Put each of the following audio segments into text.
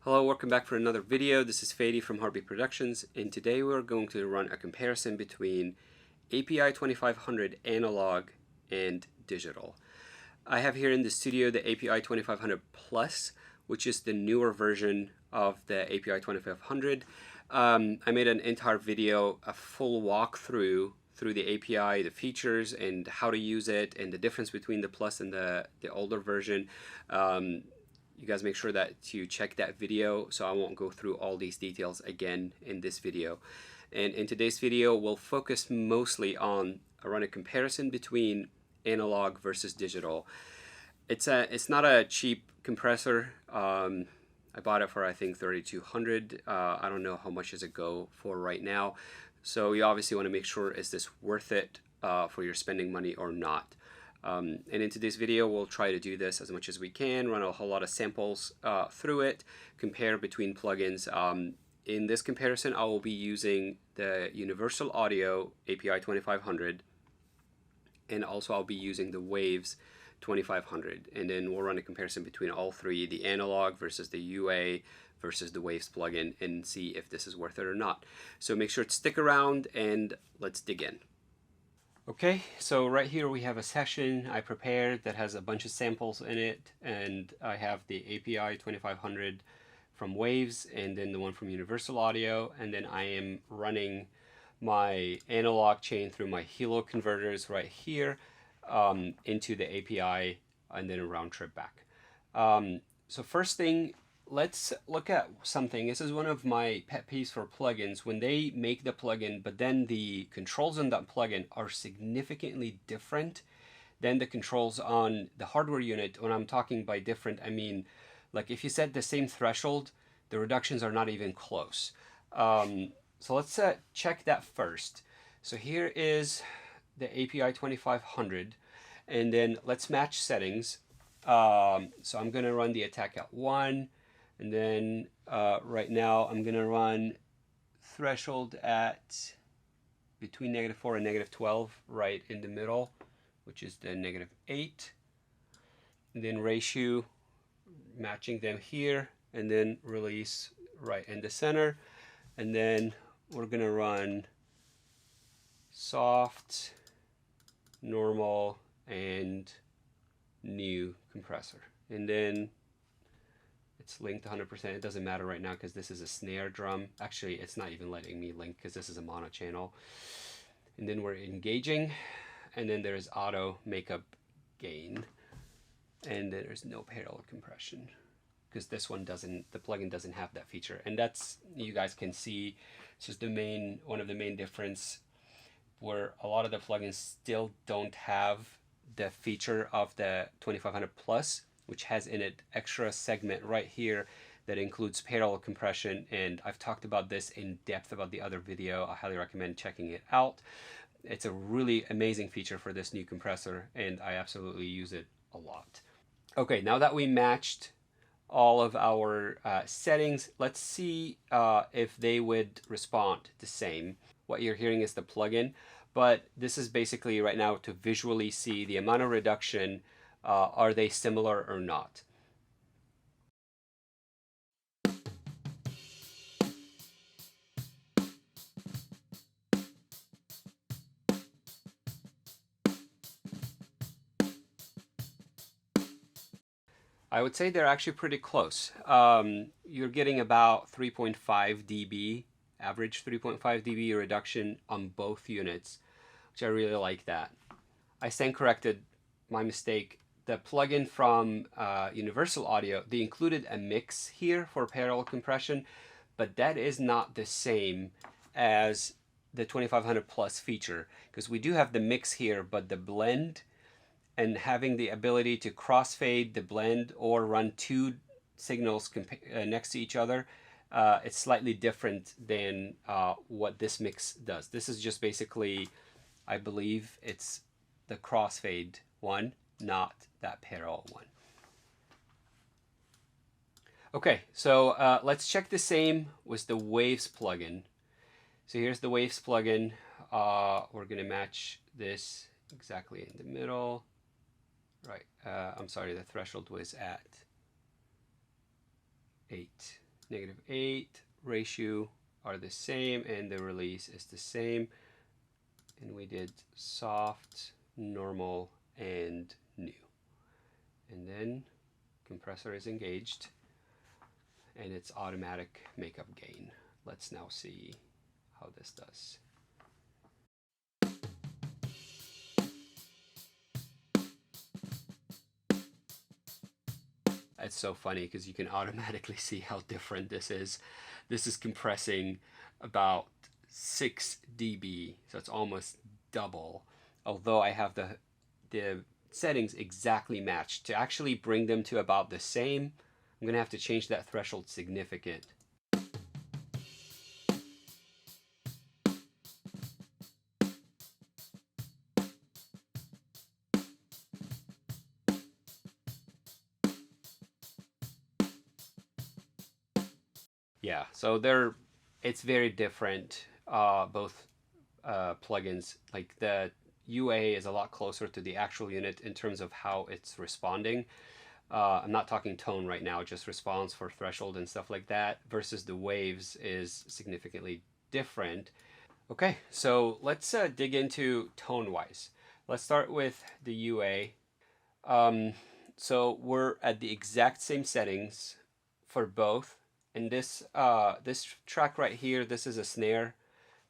Hello, welcome back for another video. This is Fady from Heartbeat Productions, and today we're going to run a comparison between API 2500 analog and digital. I have here in the studio the API 2500 Plus, which is the newer version of the API 2500. I made an entire video, a full walkthrough through the API, the features, and how to use it, and the difference between the Plus and the older version. You guys make sure that you check that video, so I won't go through all these details again in this video. And in today's video, we'll focus mostly on a comparison between analog versus digital. It's not a cheap compressor. I bought it for I think $3,200. I don't know how much does it go for right now. So you obviously want to make sure, is this worth it for your spending money or not? And in today's video, we'll try to do this as much as we can, run a whole lot of samples through it, compare between plugins. In this comparison, I will be using the Universal Audio API 2500, and also I'll be using the Waves 2500. And then we'll run a comparison between all three, the analog versus the UA versus the Waves plugin, and see if this is worth it or not. So make sure to stick around and let's dig in. Okay, so right here we have a session I prepared that has a bunch of samples in it, and I have the API 2500 from Waves and then the one from Universal Audio, and then I am running my analog chain through my Hilo converters right here into the API and then a round trip back. So first thing, let's look at something. This is one of my pet peeves for plugins. When they make the plugin, but then the controls on that plugin are significantly different than the controls on the hardware unit. When I'm talking by different, I mean, like if you set the same threshold, the reductions are not even close. So let's check that first. So here is the API 2500, and then let's match settings. So I'm going to run the attack at 1. And then right now I'm going to run threshold at between -4 and -12, right in the middle, which is the -8. And then ratio, matching them here, and then release right in the center. And then we're going to run soft, normal, and new compressor. And then it's linked 100%. It doesn't matter right now because this is a snare drum. Actually, it's not even letting me link because this is a mono channel. And then we're engaging, and then there's auto makeup gain, and then there's no parallel compression because this one doesn't, the plugin doesn't have that feature. And that's, you guys can see, it's just one of the main difference where a lot of the plugins still don't have the feature of the 2500 Plus, which has in it extra segment right here that includes parallel compression. And I've talked about this in depth about the other video. I highly recommend checking it out. It's a really amazing feature for this new compressor, and I absolutely use it a lot. Okay, now that we matched all of our settings, let's see if they would respond the same. What you're hearing is the plugin, but this is basically right now to visually see the amount of reduction. Are they similar or not? I would say they're actually pretty close. You're getting about 3.5 dB, average 3.5 dB reduction on both units, which I really like that. I stand corrected, my mistake. The plugin from Universal Audio, they included a mix here for parallel compression, but that is not the same as the 2500 Plus feature, because we do have the mix here, but the blend and having the ability to crossfade the blend or run two signals next to each other, it's slightly different than what this mix does. This is just basically, I believe it's the crossfade one, not that parallel one. Okay, so let's check the same with the Waves plugin. So here's the Waves plugin. We're going to match this exactly in the middle. Right, I'm sorry, the threshold was at 8. -8 ratio are the same, and the release is the same. And we did soft, normal, and new. And then compressor is engaged, and it's automatic makeup gain. Let's now see how this does. It's so funny because you can automatically see how different this is. This is compressing about 6 dB, so it's almost double. Although I have the settings exactly matched. To actually bring them to about the same, I'm gonna have to change that threshold significant. Yeah, so it's very different, both plugins. Like the UA is a lot closer to the actual unit in terms of how it's responding. I'm not talking tone right now, just response for threshold and stuff like that, versus the waves is significantly different. Okay, so let's dig into tone-wise. Let's start with the UA. So we're at the exact same settings for both. And this track right here, this is a snare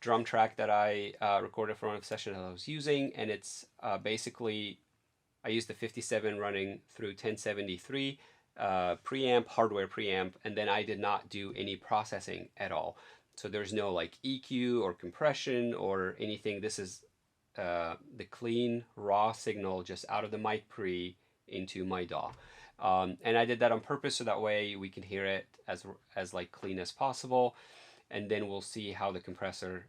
drum track that I recorded for one of the sessions that I was using, and it's basically I used the 57 running through 1073 preamp, hardware preamp, and then I did not do any processing at all. So there's no like EQ or compression or anything. This is the clean raw signal just out of the mic pre into my DAW. And I did that on purpose so that way we can hear it as like clean as possible, and then we'll see how the compressor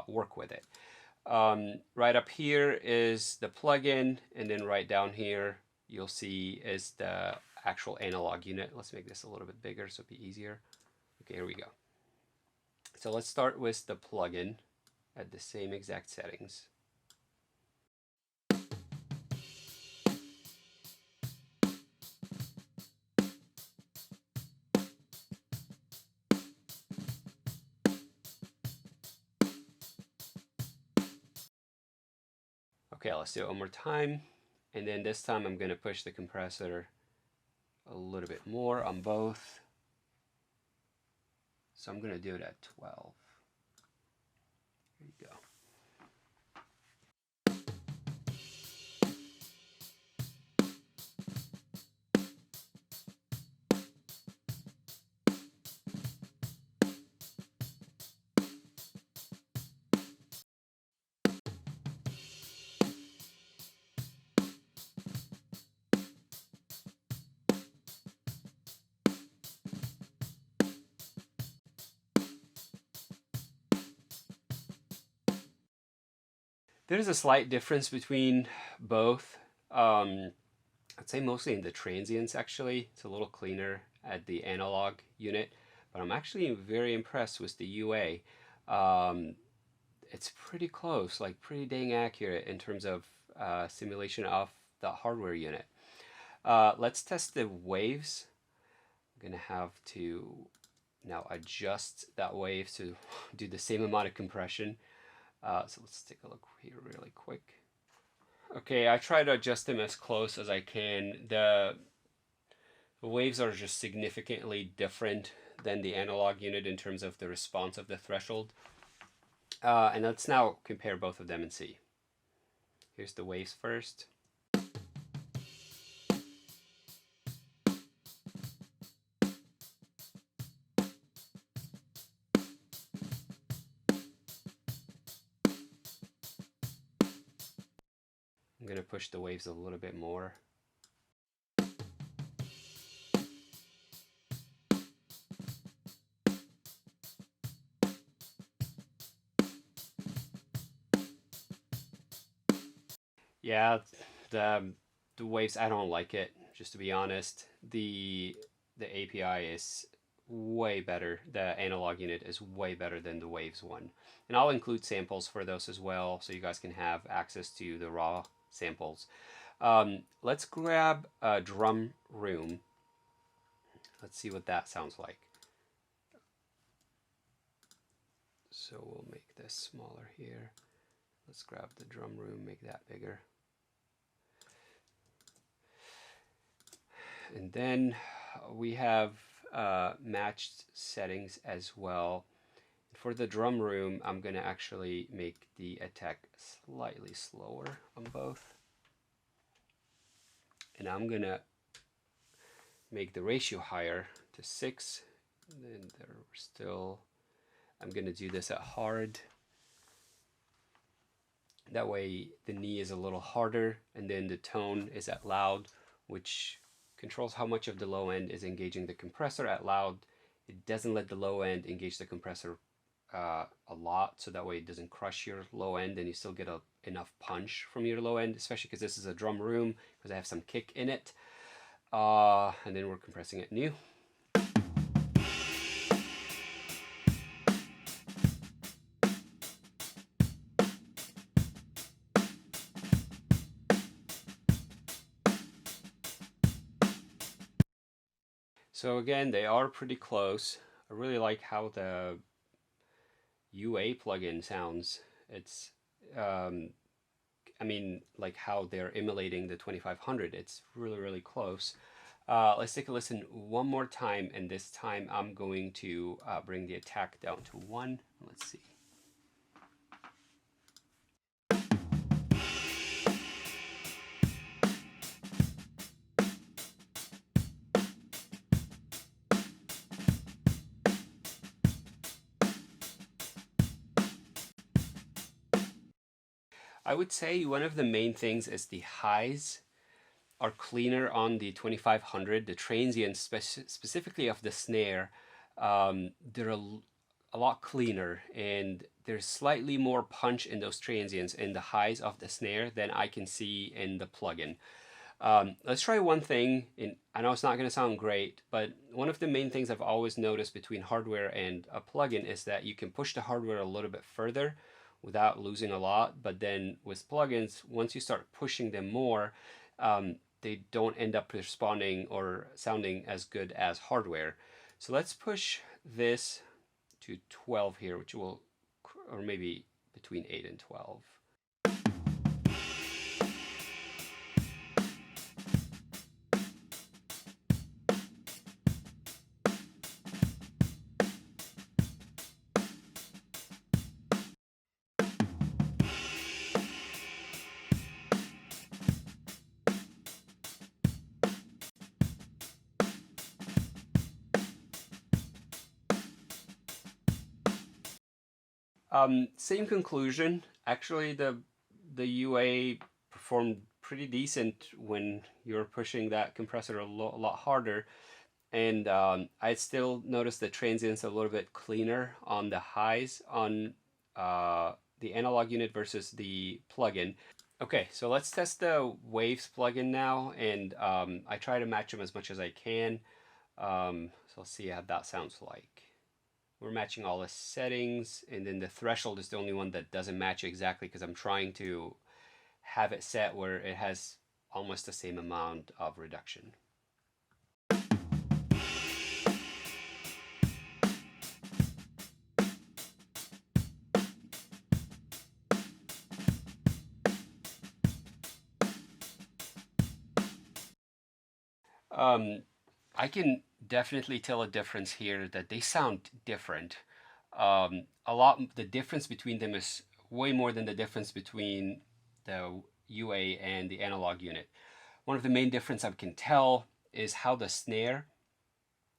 work with it. Right up here is the plugin, and then right down here you'll see is the actual analog unit. Let's make this a little bit bigger so it'll be easier. Okay, here we go. So let's start with the plugin at the same exact settings. Okay, let's do it one more time. And then this time I'm going to push the compressor a little bit more on both. So I'm going to do it at 12. There you go. There's a slight difference between both. I'd say mostly in the transients actually. It's a little cleaner at the analog unit, but I'm actually very impressed with the UA. It's pretty close, like pretty dang accurate in terms of simulation of the hardware unit. Let's test the waves. I'm gonna have to now adjust that wave to do the same amount of compression. So let's take a look here really quick. Okay, I try to adjust them as close as I can. The waves are just significantly different than the analog unit in terms of the response of the threshold. And let's now compare both of them and see. Here's the waves first. I'm going to push the waves a little bit more. Yeah, the waves, I don't like it, just to be honest. The API is way better. The analog unit is way better than the waves one. And I'll include samples for those as well, so you guys can have access to the raw samples. Let's grab a drum room. Let's see what that sounds like. So we'll make this smaller here. Let's grab the drum room, make that bigger. And then we have matched settings as well. For the drum room, I'm going to actually make the attack slightly slower on both. And I'm going to make the ratio higher to 6. And then they're still, I'm going to do this at hard. That way the knee is a little harder, and then the tone is at loud, which controls how much of the low end is engaging the compressor. At loud, it doesn't let the low end engage the compressor a lot, so that way it doesn't crush your low end and you still get enough punch from your low end, especially because this is a drum room, because I have some kick in it. And then we're compressing it new. So again, they are pretty close. I really like how the UA plugin sounds. It's, I mean, like how they're emulating the 2500. It's really, really close. Let's take a listen one more time, and this time I'm going to bring the attack down to 1. Let's see. I would say one of the main things is the highs are cleaner on the 2500. The transients, specifically of the snare, they're a lot cleaner, and there's slightly more punch in those transients in the highs of the snare than I can see in the plugin. Let's try one thing. I know it's not going to sound great, but one of the main things I've always noticed between hardware and a plugin is that you can push the hardware a little bit further without losing a lot. But then with plugins, once you start pushing them more, they don't end up responding or sounding as good as hardware. So let's push this to 12 here, which will, or maybe between 8 and 12. Same conclusion. Actually, the UA performed pretty decent when you're pushing that compressor a lot harder. And I still noticed the transients a little bit cleaner on the highs on the analog unit versus the plugin. Okay, so let's test the Waves plugin now, and I try to match them as much as I can. So let's see how that sounds like. We're matching all the settings, and then the threshold is the only one that doesn't match exactly because I'm trying to have it set where it has almost the same amount of reduction. I can definitely tell a difference here that they sound different. The difference between them is way more than the difference between the UA and the analog unit. One of the main differences I can tell is how the snare,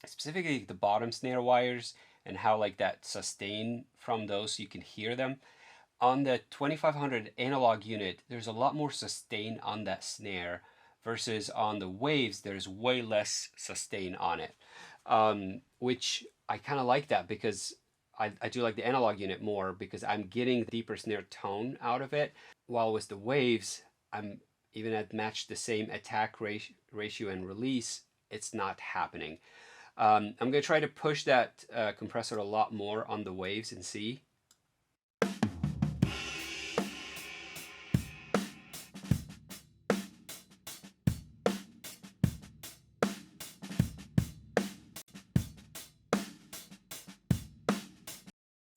specifically the bottom snare wires, and how like that sustain from those, you can hear them. On the 2500 analog unit, there's a lot more sustain on that snare, versus on the Waves, there's way less sustain on it, which I kind of like that, because I do like the analog unit more because I'm getting the deeper snare tone out of it, while with the Waves, I'm even at match the same attack ratio and release, it's not happening. I'm going to try to push that compressor a lot more on the Waves and see.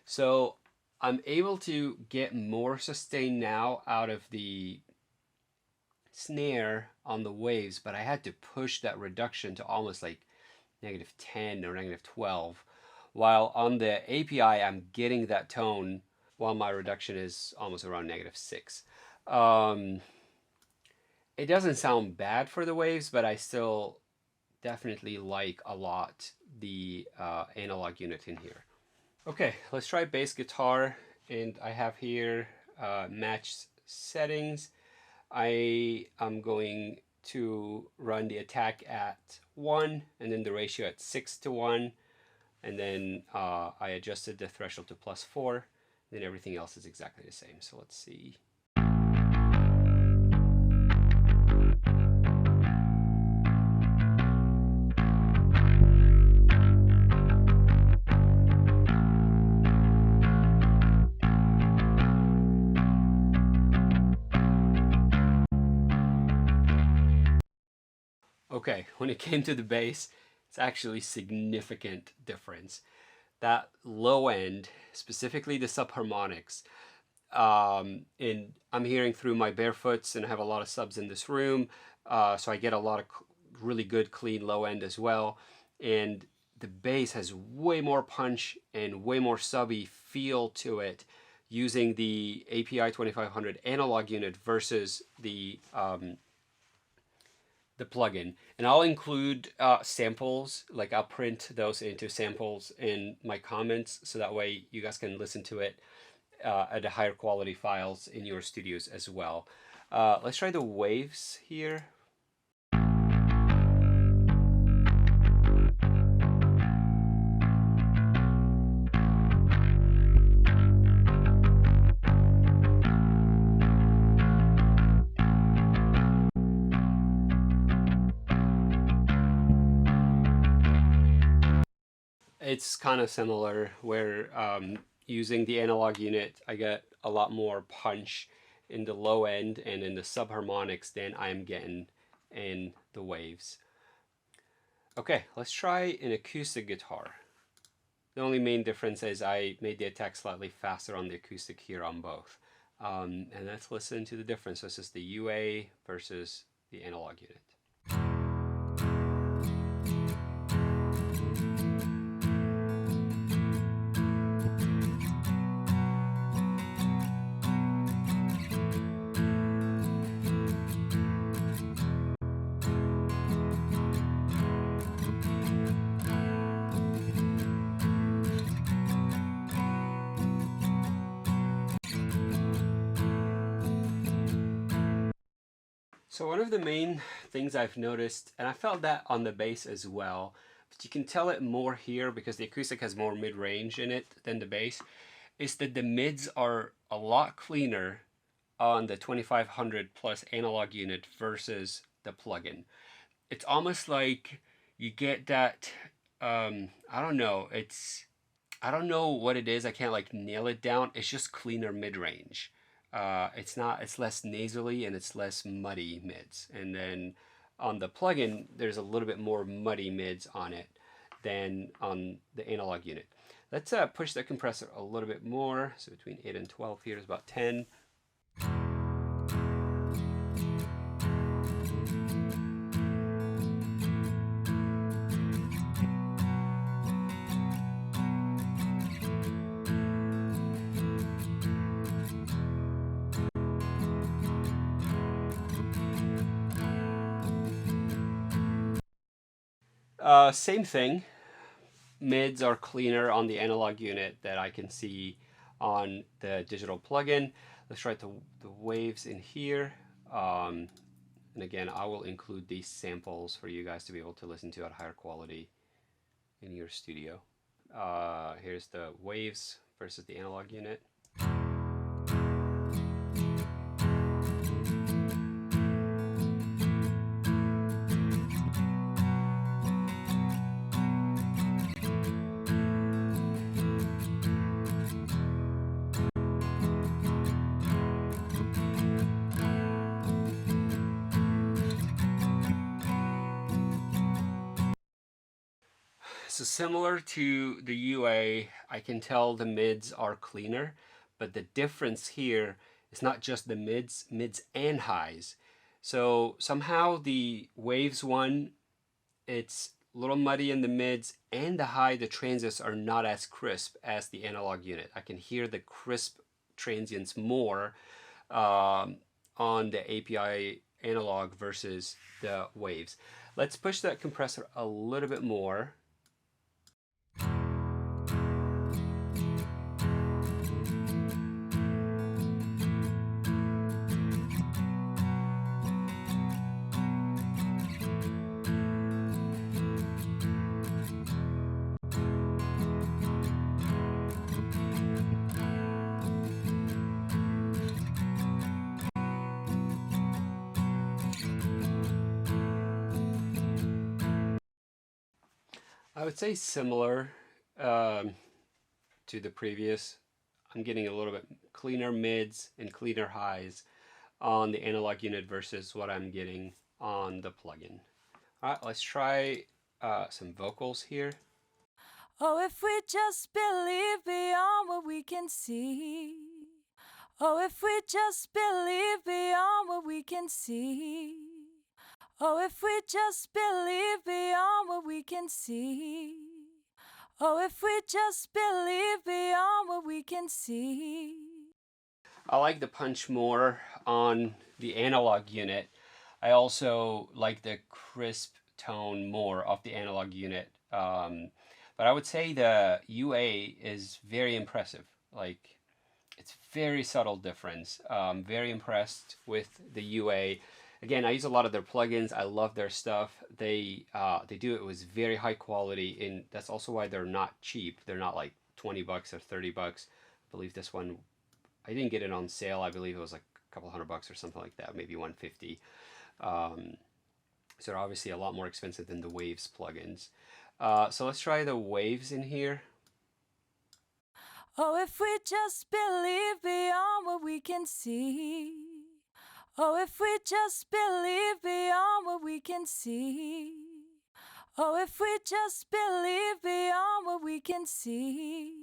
So I'm able to get more sustain now out of the snare on the waves, but I had to push that reduction to almost like -10 or -12, while on the API I'm getting that tone while my reduction is almost around -6. Um, it doesn't sound bad for the waves, but I still definitely like a lot the analog unit in here. Okay, let's try bass guitar, and I have here matched settings. I am going to run the attack at 1 and then the ratio at 6:1, and then I adjusted the threshold to +4, then everything else is exactly the same. So let's see. Okay, when it came to the bass, it's actually significant difference. That low end, specifically the subharmonics, and I'm hearing through my barefoots, and I have a lot of subs in this room, so I get a lot of really good clean low end as well. And the bass has way more punch and way more subby feel to it using the API 2500 analog unit versus the plugin. And I'll include samples, like I'll print those into samples in my comments, so that way you guys can listen to it at a higher quality files in your studios as well. Let's try the waves here. It's kind of similar where using the analog unit, I get a lot more punch in the low end and in the subharmonics than I'm getting in the waves. Okay, let's try an acoustic guitar. The only main difference is I made the attack slightly faster on the acoustic here on both. And let's listen to the difference. This is the UA versus the analog unit. So one of the main things I've noticed, and I felt that on the bass as well, but you can tell it more here because the acoustic has more mid-range in it than the bass, is that the mids are a lot cleaner on the 2500 plus analog unit versus the plugin. It's almost like you get that, I don't know, I don't know what it is, I can't like nail it down, it's just cleaner mid-range. It's less nasally and it's less muddy mids. And then on the plugin, there's a little bit more muddy mids on it than on the analog unit. Let's push the compressor a little bit more. So between 8 and 12 here is about 10. Same thing. Mids are cleaner on the analog unit that I can see on the digital plugin. Let's try the waves in here. And again, I will include these samples for you guys to be able to listen to at higher quality in your studio. Here's the waves versus the analog unit. So similar to the UA, I can tell the mids are cleaner. but the difference here is not just the mids and highs. So somehow the waves one, it's a little muddy in the mids, and the high, the transients are not as crisp as the analog unit. I can hear the crisp transients more on the API analog versus the waves. Let's push that compressor a little bit more. I would say similar to the previous. I'm getting a little bit cleaner mids and cleaner highs on the analog unit versus what I'm getting on the plugin. All right, let's try some vocals here. Oh, if we just believe beyond what we can see. Oh, if we just believe beyond what we can see. Oh, if we just believe beyond what we can see. Oh, if we just believe beyond what we can see. I like the punch more on the analog unit. I also like the crisp tone more of the analog unit. But I would say the UA is very impressive. Like, it's very subtle difference. Very impressed with the UA. Again, I use a lot of their plugins. I love their stuff. They do it with very high quality, and that's also why they're not cheap. They're not like 20 bucks or 30 bucks. I believe this one, I didn't get it on sale. I believe it was like a couple $100 or something like that, maybe 150. So they're obviously a lot more expensive than the Waves plugins. So let's try the Waves in here. Oh, if we just believe beyond what we can see. Oh, if we just believe beyond what we can see. Oh, if we just believe beyond what we can see.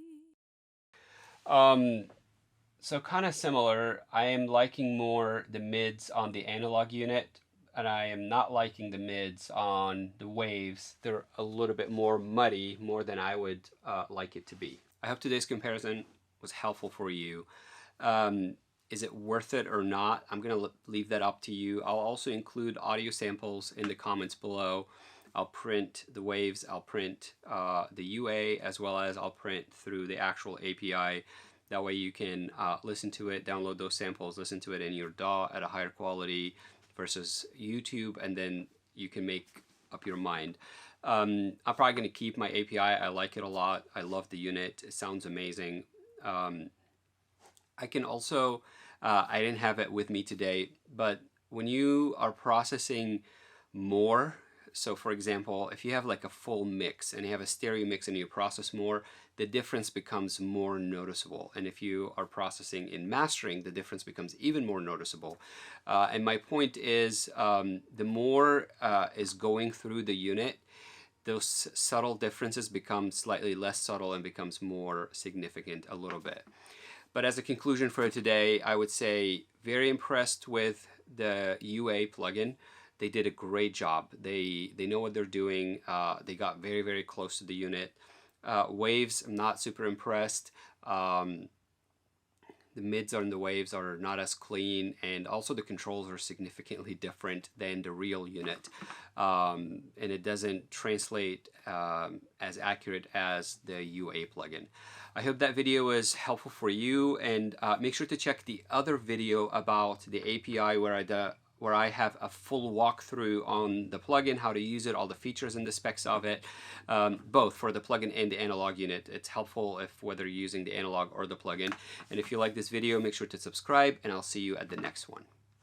So kind of similar. I am liking more the mids on the analog unit, and I am not liking the mids on the Waves. They're a little bit more muddy, more than I would like it to be. I hope today's comparison was helpful for you. Is it worth it or not? I'm going to leave that up to you. I'll also include audio samples in the comments below. I'll print the Waves, I'll print the UA, as well as I'll print through the actual API. That way you can listen to it, download those samples, listen to it in your DAW at a higher quality versus YouTube, and then you can make up your mind. I'm probably going to keep my API. I like it a lot. I love the unit. It sounds amazing. I can also, I didn't have it with me today, but when you are processing more, so for example, if you have like a full mix and you have a stereo mix and you process more, the difference becomes more noticeable. And if you are processing in mastering, the difference becomes even more noticeable. And my point is, the more is going through the unit, those subtle differences become slightly less subtle and becomes more significant a little bit. But as a conclusion for today, I would say very impressed with the UA plugin. They did a great job. They know what they're doing. They got very, very close to the unit. Waves, I'm not super impressed. The mids on the Waves are not as clean, and also the controls are significantly different than the real unit. And it doesn't translate as accurate as the UA plugin. I hope that video was helpful for you, and make sure to check the other video about the API where I have a full walkthrough on the plugin, how to use it, all the features and the specs of it, both for the plugin and the analog unit. It's helpful if whether you're using the analog or the plugin. And if you like this video, make sure to subscribe, and I'll see you at the next one.